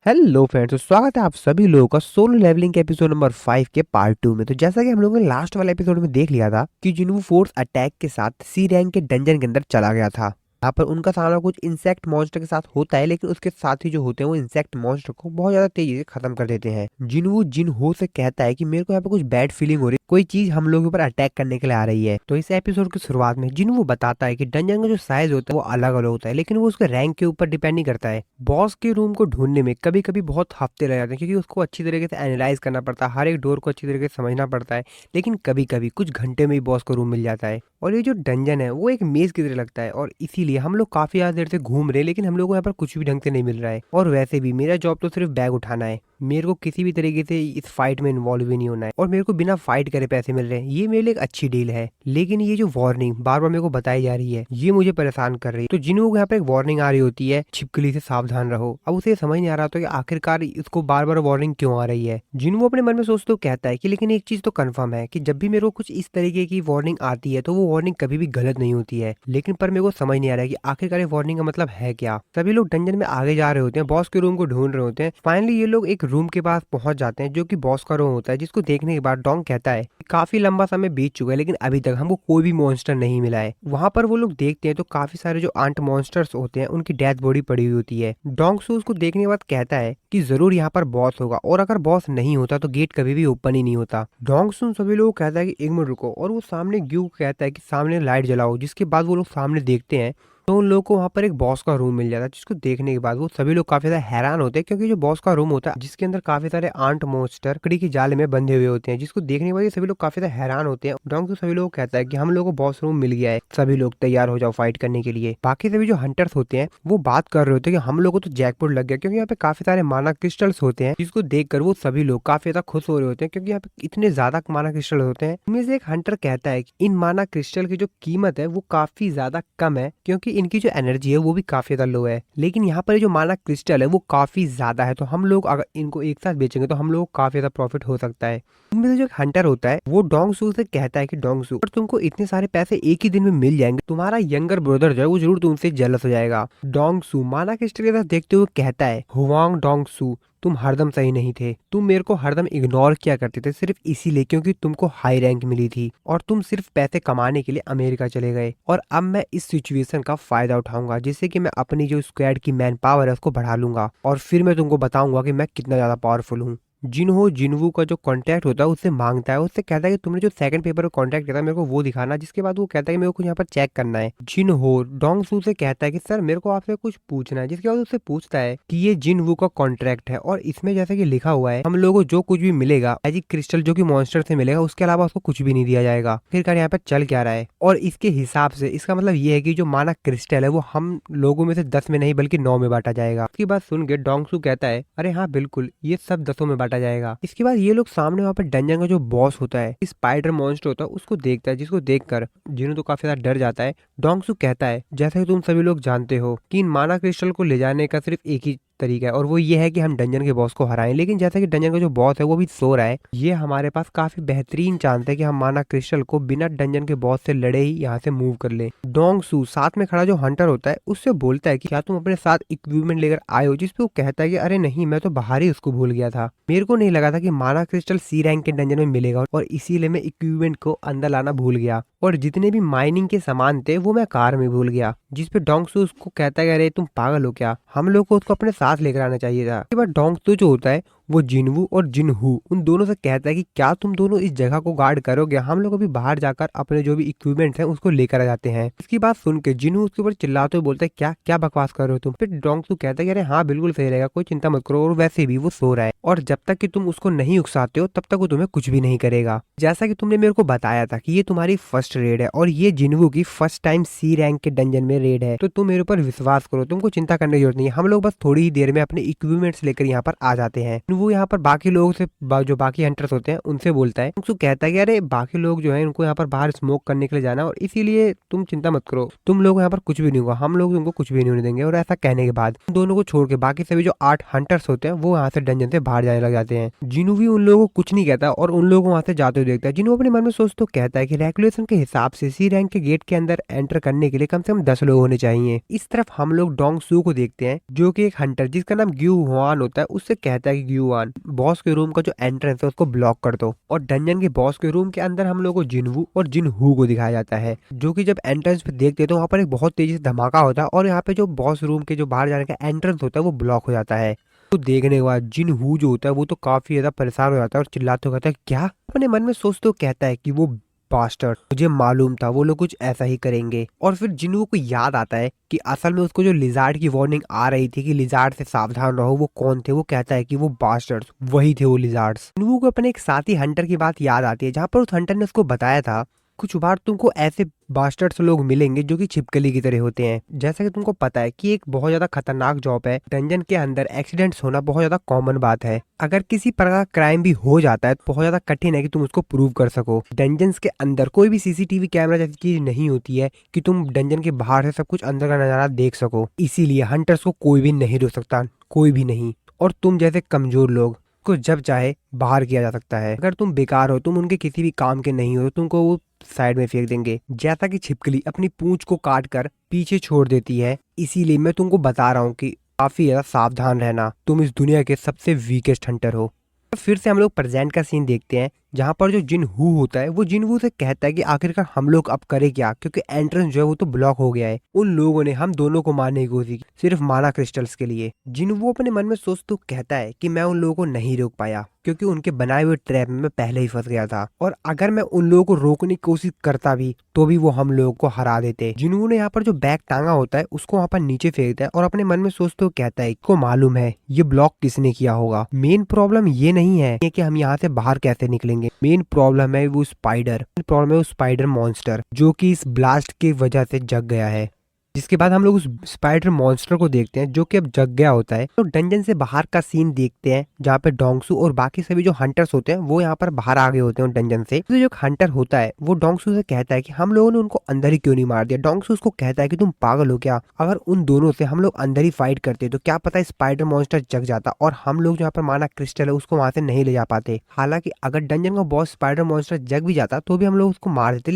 Hello friends, तो स्वागत है आप सभी लोगों का सोलो लेवलिंग के एपिसोड नंबर 5 के पार्ट 2 में। तो जैसा कि हम लोगों ने लास्ट वाले एपिसोड में देख लिया था कि जिन्हों फोर्स अटैक के साथ सी रैंक के डंजन के अंदर चला गया था। यहाँ पर उनका सामना कुछ इंसेक्ट मॉन्स्टर के साथ होता है, लेकिन उसके साथ ही जो होते हैं वो इंसेक्ट मॉन्स्टर को बहुत ज्यादा तेजी से खत्म कर देते हैं। जिन्हों जिनहो से कहता है कि मेरे को यहाँ पे कुछ बैड फीलिंग हो रही है, कोई चीज हम लोगों के ऊपर अटैक करने के लिए आ रही है। तो इस एपिसोड की शुरुआत में जिन्हों बताता है कि डंजन का जो साइज होता है वो अलग अलग होता है, लेकिन वो उसके रैंक के ऊपर डिपेंड नहीं करता है। बॉस के रूम को ढूंढने में कभी कभी बहुत हफ्ते लग जाते हैं, क्योंकि उसको अच्छी तरीके से एनालाइज करना पड़ता है, हर एक डोर को अच्छी तरीके से समझना पड़ता है। लेकिन कभी कभी कुछ घंटे में ही बॉस को रूम मिल जाता है। और ये जो डंजन है वो एक मेज की तरह लगता है, और इसीलिए हम लोग काफी ज्यादा देर से घूम रहे हैं, लेकिन हम लोग को यहाँ पर कुछ भी ढंग से नहीं मिल रहा है। और वैसे भी मेरा जॉब तो सिर्फ बैग उठाना है, मेरे को किसी भी तरीके से इस फाइट में इन्वॉल्व भी नहीं होना है, और मेरे को बिना फाइट करे पैसे मिल रहे हैं। ये मेरे लिए एक अच्छी डील है। लेकिन ये जो वार्निंग बार बार मेरे को बताई जा रही है, ये मुझे परेशान कर रही है। तो जिन्हों को यहाँ पे एक वार्निंग आ रही होती है, छिपकली से सावधान रहो। अब उसे समझ नहीं आ रहा था कि आखिरकार इसको बार बार वार्निंग क्यों आ रही है। जिन्हों अपने मन में सोचते हो कहता है कि लेकिन एक चीज तो कंफर्म है कि जब भी मेरे को कुछ इस तरीके की वार्निंग आती है तो वो वार्निंग कभी भी गलत नहीं होती है। लेकिन पर मेरे को समझ नहीं आ रहा है कि आखिरकार वार्निंग का मतलब है क्या। सभी लोग डंजन में आगे जा रहे होते हैं, बॉस के रूम को ढूंढ रहे होते हैं। फाइनली ये लोग एक रूम के पास पहुंच जाते हैं जो कि बॉस का रूम होता है, जिसको देखने के बाद डोंग कहता है काफी लंबा समय बीत चुका है, लेकिन अभी तक हमको कोई भी मॉन्स्टर नहीं मिला है। वहां पर वो लोग देखते हैं तो काफी सारे जो आंट मॉन्स्टर्स होते हैं उनकी डेथ बॉडी पड़ी हुई होती है। डोंग सू उसको देखने के बाद कहता है कि जरूर यहाँ पर बॉस होगा, और अगर बॉस नहीं होता तो गेट कभी भी ओपन ही नहीं होता। डोंग सू सभी लोगों को कहता है कि एक मिनट रुको, और वो सामने ग्यू को कहता है कि सामने लाइट जलाओ। जिसके बाद वो लोग सामने देखते हैं तो उन लोगों को वहां पर एक बॉस का रूम मिल जाता है, जिसको देखने के बाद वो सभी लोग काफी ज्यादा हैरान होते हैं, क्योंकि जो बॉस का रूम होता है जिसके अंदर काफी सारे आंट मॉन्स्टर लकड़ी की जाल में बंधे हुए होते हैं, जिसको देखने के बाद ये सभी लोग काफी ज्यादा हैरान होते हैं। डोंग तो सभी लोग कहता है कि हम लोगों को बॉस रूम मिल गया है, सभी लोग तैयार हो जाओ फाइट करने के लिए। बाकी सभी जो हंटर्स होते हैं वो बात कर रहे होते हैं कि हम लोग को तो जैकपॉट लग गया, क्योंकि यहाँ पे काफी सारे माना क्रिस्टल्स होते हैं, जिसको देखकर वो सभी लोग काफी ज्यादा खुश हो रहे होते हैं, क्योंकि यहाँ पे इतने ज्यादा माना क्रिस्टल होते हैं। इनमें से एक हंटर कहता है कि इन माना क्रिस्टल की जो कीमत है वो काफी ज्यादा कम है, क्योंकि इनकी जो एनर्जी वो भी काफी ज्यादा लो है। लेकिन यहाँ पर जो माना क्रिस्टल है वो काफी ज्यादा है, तो हम लोग अगर इनको एक साथ बेचेंगे तो हम लोग को काफी ज्यादा प्रॉफिट हो सकता है। इनमें से जो हंटर होता है वो डोंग सू से कहता है कि डोंग सू, अगर तुमको इतने सारे पैसे एक ही दिन में मिल जाएंगे, तुम्हारा यंगर ब्रदर जो है वो जरूर तुमसे जेलस हो जाएगा। डोंग सू माना क्रिस्टल के साथ देखते हुए कहता है, हुआंग डोंग सू, तुम हरदम सही नहीं थे। तुम मेरे को हरदम इग्नोर किया करते थे सिर्फ इसीलिए क्योंकि तुमको हाई रैंक मिली थी, और तुम सिर्फ पैसे कमाने के लिए अमेरिका चले गए। और अब मैं इस सिचुएशन का फायदा उठाऊंगा, जिससे कि मैं अपनी जो स्क्वाड की मैन पावर है उसको बढ़ा लूंगा, और फिर मैं तुमको बताऊंगा कि मैं कितना ज्यादा पावरफुल हूँ। जिन्हो जिनवू का जो कांटेक्ट होता है उससे मांगता है, उससे कहता है कि तुमने जो सेकंड पेपर को कांटेक्ट किया था मेरे को वो दिखाना। जिसके बाद वो कहता है कि मेरे को यहाँ पर चेक करना है। जिन्हो डोंग सू से कहता है कि सर मेरे को आपसे कुछ पूछना है। जिसके बाद उससे पूछता है कि ये जिनवू का कॉन्ट्रैक्ट है, और इसमें जैसे कि लिखा हुआ है हम लोगों को जो कुछ भी मिलेगा मैजिक क्रिस्टल जो कि मॉन्स्टर से मिलेगा, उसके अलावा उसको कुछ भी नहीं दिया जाएगा। आखिरकार यहाँ पर चल क्या रहा है, और इसके हिसाब से इसका मतलब ये है कि जो माना क्रिस्टल है वो हम लोगों में से 10 में नहीं बल्कि 9 में बांटा जाएगा। इसकी बात सुन के डोंग सू कहता है अरे हाँ बिल्कुल, ये सब 10 में बांटा जाएगा। इसके बाद ये लोग सामने वहाँ पर डंजन का जो बॉस होता है, स्पाइडर मॉन्स्टर होता है, उसको देखता है, जिसको देखकर जिन्हों तो काफी ज्यादा डर जाता है। डोंग सू कहता है जैसा कि तुम सभी लोग जानते हो कि इन माना क्रिस्टल को ले जाने का सिर्फ एक ही तरीका है, और वो ये है कि हम डंजन के बॉस को हराएं। लेकिन जैसा कि डंजन का जो बॉस है वो भी सो रहा है, ये हमारे पास काफी बेहतरीन चांस है कि हम माना क्रिस्टल को बिना डंजन के बॉस से लड़े ही यहाँ से मूव कर ले। डोंग सू साथ में खड़ा जो हंटर होता है उससे बोलता है कि क्या तुम अपने साथ इक्विपमेंट लेकर आए हो, जिसपे वो कहता है कि अरे नहीं, मैं तो बाहर ही उसको भूल गया था, मेरे को नहीं लगा था कि माना क्रिस्टल सी रैंक के डंजन में मिलेगा, और इसीलिए मैं इक्विपमेंट को अंदर लाना भूल गया, और जितने भी माइनिंग के सामान थे वो मैं कार में भूल गया। जिसपे डोंग सू उसको कहता है अरे तुम पागल हो क्या, हम लोग को उसको अपने साथ लेकर आना चाहिए था। इसके बाद डोंग सू जो होता है वो जिनवू और जिनहू उन दोनों से कहता है कि क्या तुम दोनों इस जगह को गार्ड करोगे, हम लोग अभी बाहर जाकर अपने जो भी इक्विपमेंट्स हैं उसको लेकर आ जाते हैं। इसकी बात सुन के जिनहू उसके ऊपर चिल्लाते हुए बोलता है क्या क्या बकवास कर रहे हो तुम। फिर डोंग सू कहता है कि अरे हाँ बिल्कुल सही रहेगा, कोई चिंता मत करो, और वैसे भी वो सो रहा है, और जब तक कि तुम उसको नहीं उकसाते हो तब तक वो तुम्हें कुछ भी नहीं करेगा। जैसा कि तुमने मेरे को बताया था कि ये तुम्हारी फर्स्ट रेड है, और ये जिनवू की फर्स्ट टाइम सी रैंक के डंजन में रेड है, तो तुम मेरे ऊपर विश्वास करो, तुमको चिंता करने की जरूरत नहीं है, हम लोग बस थोड़ी ही देर में अपने इक्विपमेंट्स लेकर यहाँ पर आ जाते हैं। जिनवू यहाँ पर बाकी लोगों से जो बाकी हंटर्स होते हैं उनसे बोलता है। डोंगसू कहता है कि अरे बाकी लोग जो है उनको यहाँ पर बाहर स्मोक करने के लिए जाना, और इसीलिए तुम चिंता मत करो, तुम लोग यहाँ पर कुछ भी नहीं होगा, हम लोग तुमको कुछ भी नहीं होने देंगे। और ऐसा कहने के बाद उन दोनों को छोड़ के बाकी सभी जो 8 हंटर्स होते हैं वो यहाँ से डंजन से बाहर जाने लग जाते हैं। जिनू भी उन लोगों को कुछ नहीं कहता और उन लोगों को वहां से जाते हुए देखता है। जिनू अपने मन में सोच तो कहता है कि रेगुलेशन के हिसाब से सी रैंक के गेट के अंदर एंटर करने के लिए कम से कम 10 लोग होने चाहिए। इस तरफ हम लोग डोंगसू को देखते हैं जो कि एक हंटर जिसका नाम ग्यू हुआन होता है, उससे कहता है कि ग्यू हुआन, बॉस के रूम का जो एंट्रेंस है उसको ब्लॉक कर दो। और डंजन के बॉस के रूम के अंदर हम लोग को जिनवू और जिनहू को दिखाया जाता है, जो कि जब एंट्रेंस पे देखते हैं तो वहाँ पर एक बहुत तेजी से धमाका होता है और यहाँ पे जो बॉस रूम के जो बाहर जाने का एंट्रेंस होता है वो ब्लॉक हो जाता है। तो देखने के बाद जिनहू जो होता है वो तो काफी ज्यादा परेशान हो जाता है और चिल्लाते कहता है क्या। अपने मन में सोचते कहता है कि वो बास्टर्ड, मुझे मालूम था वो लोग कुछ ऐसा ही करेंगे। और फिर जिनहू को याद आता है कि असल में उसको जो लिजार्ड की वार्निंग आ रही थी कि लिजार्ड से सावधान रहो, वो कौन थे। वो कहता है कि वो बास्टर्ड्स वही थे, वो लिजार्ड्स। जिनहू को अपने एक साथी हंटर की बात याद आती है जहाँ पर उस हंटर ने उसको बताया था कुछ बार तुमको ऐसे बास्टर्ड्स लोग मिलेंगे जो कि छिपकली की तरह होते हैं। जैसा कि तुमको पता है कि एक बहुत ज्यादा खतरनाक जॉब है, डंजन के अंदर एक्सीडेंट्स होना बहुत ज्यादा कॉमन बात है। अगर किसी प्रकार का क्राइम भी हो जाता है तो बहुत ज्यादा कठिन है कि तुम उसको प्रूव कर सको। डंजन्स के अंदर कोई भी सीसीटीवी कैमरा जैसी चीज नहीं होती है कि तुम डंजन के बाहर से सब कुछ अंदर का नजारा देख सको। इसीलिए हंटर्स को कोई भी नहीं रोक सकता, कोई भी नहीं। और तुम जैसे कमजोर लोग को जब चाहे बाहर किया जा सकता है। अगर तुम बेकार हो, तुम उनके किसी भी काम के नहीं हो, तो तुमको वो साइड में फेंक देंगे। जैसा कि छिपकली अपनी पूंछ को काट कर पीछे छोड़ देती है, इसीलिए मैं तुमको बता रहा हूँ कि काफी ज्यादा सावधान रहना, तुम इस दुनिया के सबसे वीकेस्ट हंटर हो। फिर से हम लोग प्रेजेंट का सीन देखते हैं जहाँ पर जो जिनहू होता है वो जिनवू से कहता है कि आखिरकार हम लोग अब करें क्या, क्योंकि एंट्रेंस जो है वो तो ब्लॉक हो गया है। उन लोगों ने हम दोनों को मारने की कोशिश की सिर्फ माना क्रिस्टल्स के लिए। जिनवू अपने मन में सोच तो कहता है कि मैं उन लोगों को नहीं रोक पाया क्योंकि उनके बनाए हुए ट्रैप में मैं पहले ही फंस गया था, और अगर मैं उन लोगों को रोकने की कोशिश करता भी तो भी वो हम लोगों को हरा देते। जिनवू ने यहाँ पर जो बैग टांगा होता है उसको वहाँ पर नीचे फेंकता है और अपने मन में सोच तो कहता है को मालूम है ये ब्लॉक किसने किया होगा। मेन प्रॉब्लम ये नहीं है कि हम यहाँ से बाहर कैसे निकलेंगे, मेन प्रॉब्लम है वो स्पाइडर मॉन्स्टर जो कि इस ब्लास्ट की वजह से जग गया है। जिसके बाद हम लोग उस स्पाइडर मॉन्स्टर को देखते हैं जो कि अब जग गया होता है। तो डंजन से बाहर का सीन देखते हैं जहाँ पे डोंगसू और बाकी सभी जो हंटर्स होते हैं वो यहाँ पर बाहर आ गए होते हैं डंजन से। तो जो हंटर होता है वो डोंगसू से कहता है कि हम लोगों ने उनको अंदर ही क्यों नहीं मार दिया। डोंगसू उसको कहता है कि तुम पागल हो क्या, अगर उन दोनों से हम लोग अंदर ही फाइट करते तो क्या पता स्पाइडर मॉन्स्टर जग जाता और हम लोग यहाँ पर माना क्रिस्टल है उसको वहां से नहीं ले जा पाते। हालांकि अगर डंजन का बॉस स्पाइडर मॉन्स्टर जग भी जाता तो भी हम लोग उसको मार देते,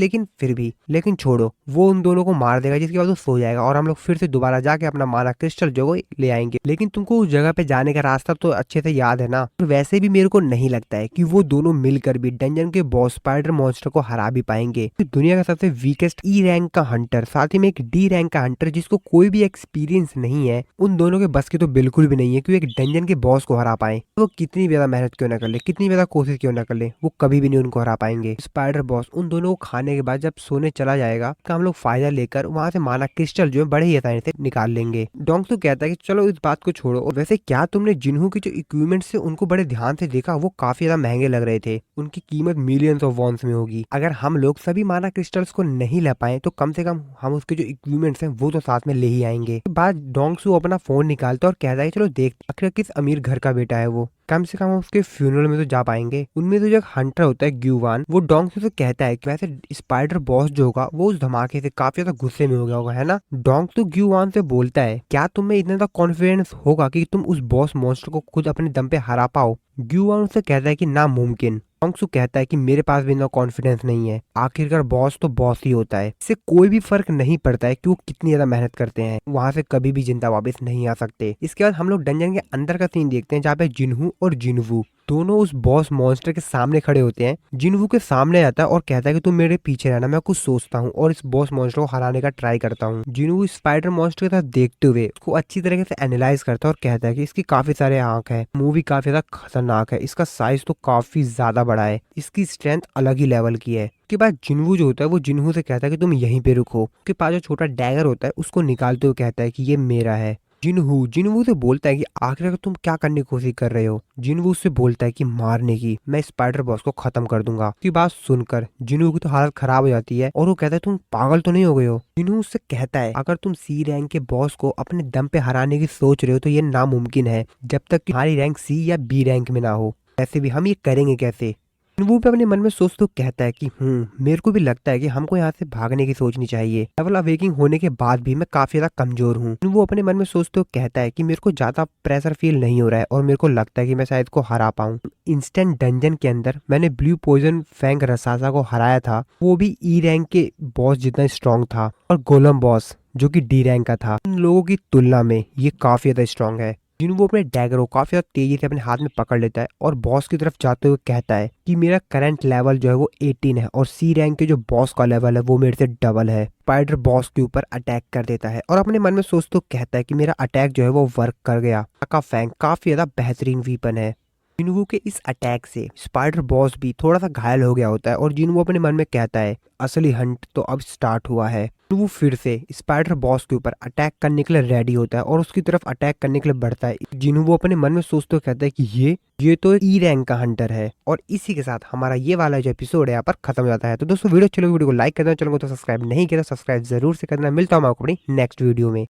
लेकिन छोड़ो, वो उन दोनों को मार देगा जिसके बाद वो सो जाएगा और हम लोग फिर से दोबारा जाके अपना माना क्रिस्टल जो ले आएंगे। लेकिन तुमको उस जगह पे जाने का रास्ता तो अच्छे से याद है ना। तो वैसे भी मेरे को नहीं लगता है कि वो दोनों मिलकर भी डंजन के बॉस स्पाइडर मॉन्स्टर को हरा भी पाएंगे। तो दुनिया का सबसे वीकेस्ट ई रैंक का हंटर साथ ही में एक डी रैंक का हंटर जिसको कोई भी एक्सपीरियंस नहीं है, उन दोनों के बस की तो बिल्कुल भी नहीं है कि एक डंजन के बॉस को हरा पाए। वो कितनी ज्यादा मेहनत क्यों ना कर ले, कितनी ज्यादा कोशिश क्यों ना कर ले, वो कभी भी नहीं उनको हरा पाएंगे। स्पाइडर बॉस उन दोनों को खाने के बाद जब सोने चला जाएगा तो हम लोग फायदा लेकर वहां से माना क्रिस्टल जो है बड़े ही आसानी से निकाल लेंगे। डोंगसू कहता है कि चलो इस बात को छोड़ो, और वैसे क्या तुमने जिनहू के जो इक्विपमेंट से उनको बड़े ध्यान से देखा, वो काफी ज्यादा महंगे लग रहे थे, उनकी कीमत मिलियंस ऑफ वॉन्स में होगी। अगर हम लोग सभी माना क्रिस्टल्स को नहीं ले पाए तो कम से कम हम उसके जो इक्विपमेंट्स हैं वो तो साथ में ले ही आएंगे। बाद डोंगसू अपना फोन निकालता और कहता है चलो देख आखिर किस अमीर घर का बेटा है वो, कम से कम उसके फ्यूनरल में तो जा पाएंगे। उनमें तो जो हंटर होता है ग्यूवान, वो डोंगसू से कहता है कि वैसे स्पाइडर बॉस जो होगा वो उस धमाके से काफी ज्यादा गुस्से में हो गया होगा, है ना। डोंगसू ग्यूवान से बोलता है क्या तुम में इतना कॉन्फिडेंस होगा कि तुम उस बॉस मॉन्स्टर को खुद अपने दम पे हरा पाओ। ग्यूवान उससे कहता है कि नामुमकिन। डोंगसू कहता है कि मेरे पास भी इतना कॉन्फिडेंस नहीं है, आखिरकार बॉस तो बॉस ही होता है, इससे कोई भी फर्क नहीं पड़ता है कि वो कितनी ज्यादा मेहनत करते हैं, वहां से कभी भी जिंदा वापस नहीं आ सकते। इसके बाद हम लोग डंजन के अंदर का सीन देखते हैं जहाँ पे जिनहू और जिनवू दोनों उस बॉस मॉन्स्टर के सामने खड़े होते हैं। जिनवू के सामने आता है और कहता है कि तुम मेरे पीछे रहना, मैं कुछ सोचता हूँ और इस बॉस मॉन्स्टर को हराने का ट्राई करता हूँ। जिनवू स्पाइडर मॉन्स्टर के साथ देखते हुए उसको अच्छी तरीके से एनालाइज करता है और कहता है कि इसकी काफी सारे आंख है, मुंह भी काफी ज्यादा खतरनाक है, इसका साइज तो काफी ज्यादा बड़ा है, इसकी स्ट्रेंथ अलग ही लेवल की है। के बाद जिनवू जो होता है वो जिनहू से कहता है कि तुम यहीं पे रुको। उसके पास जो छोटा डैगर होता है उसको निकालते हुए कहता है कि ये मेरा है। जिनवू से बोलता है कि आखिर तुम क्या करने की कोशिश कर रहे हो। जिनवू उससे बोलता है कि मारने की, मैं स्पाइडर बॉस को खत्म कर दूंगा। उसकी बात सुनकर जिनवू की तो हालत खराब हो जाती है और वो कहता है तुम पागल तो नहीं हो गए हो। जिनवू उससे कहता है अगर तुम सी रैंक के बॉस को अपने दम पे हराने की सोच रहे हो तो ये नामुमकिन है, जब तक कि हमारी रैंक सी या बी रैंक में ना हो। वैसे भी हम ये करेंगे कैसे। वो भी अपने मन में सोच तो कहता है कि मेरे को भी लगता है कि हमको यहाँ से भागने की सोचनी चाहिए। डबल अवेकिंग होने के बाद भी मैं काफी ज्यादा कमजोर हूँ। वो अपने मन में सोच तो कहता है कि मेरे को ज्यादा प्रेशर फील नहीं हो रहा है और मेरे को लगता है कि मैं शायद को हरा पाऊँ। इंस्टेंट डंजन के अंदर मैंने ब्लू पॉइजन फैंग रसासा को हराया था, वो भी ई रैंक के बॉस जितना स्ट्रांग था, और गोलम बॉस जो कि डी रैंक का था। इन लोगों की तुलना में ये काफी ज्यादा स्ट्रांग है। वो अपने डैगर को काफी ज्यादा तेजी से अपने हाथ में पकड़ लेता है और बॉस की तरफ जाते हुए कहता है कि मेरा करंट लेवल जो है वो 18 है और सी रैंक के जो बॉस का लेवल है वो मेरे से डबल है। स्पाइडर बॉस के ऊपर अटैक कर देता है और अपने मन में सोच तो कहता है कि मेरा अटैक जो है वो वर्क कर गया। का फैंग काफी ज्यादा बेहतरीन वीपन है। जिनवू के इस अटैक से स्पाइडर बॉस भी थोड़ा सा घायल हो गया होता है और जिनवू अपने मन में कहता है असली हंट तो अब स्टार्ट हुआ है। वो फिर से स्पाइडर बॉस के ऊपर अटैक करने के लिए रेडी होता है और उसकी तरफ अटैक करने के लिए बढ़ता है। जिनवू अपने मन में सोचते हुए कहता है कि ये तो ई रैंक का हंटर है। और इसी के साथ हमारा ये वाला जो एपिसोड है यहाँ पर खत्म हो जाता है। तो दोस्तों वीडियो अच्छी लगी वीडियो को लाइक करना, चैनल को तो सब्सक्राइब नहीं किया तो सब्सक्राइब जरूर से करना। मिलता हूँ आपको अपनी नेक्स्ट वीडियो में।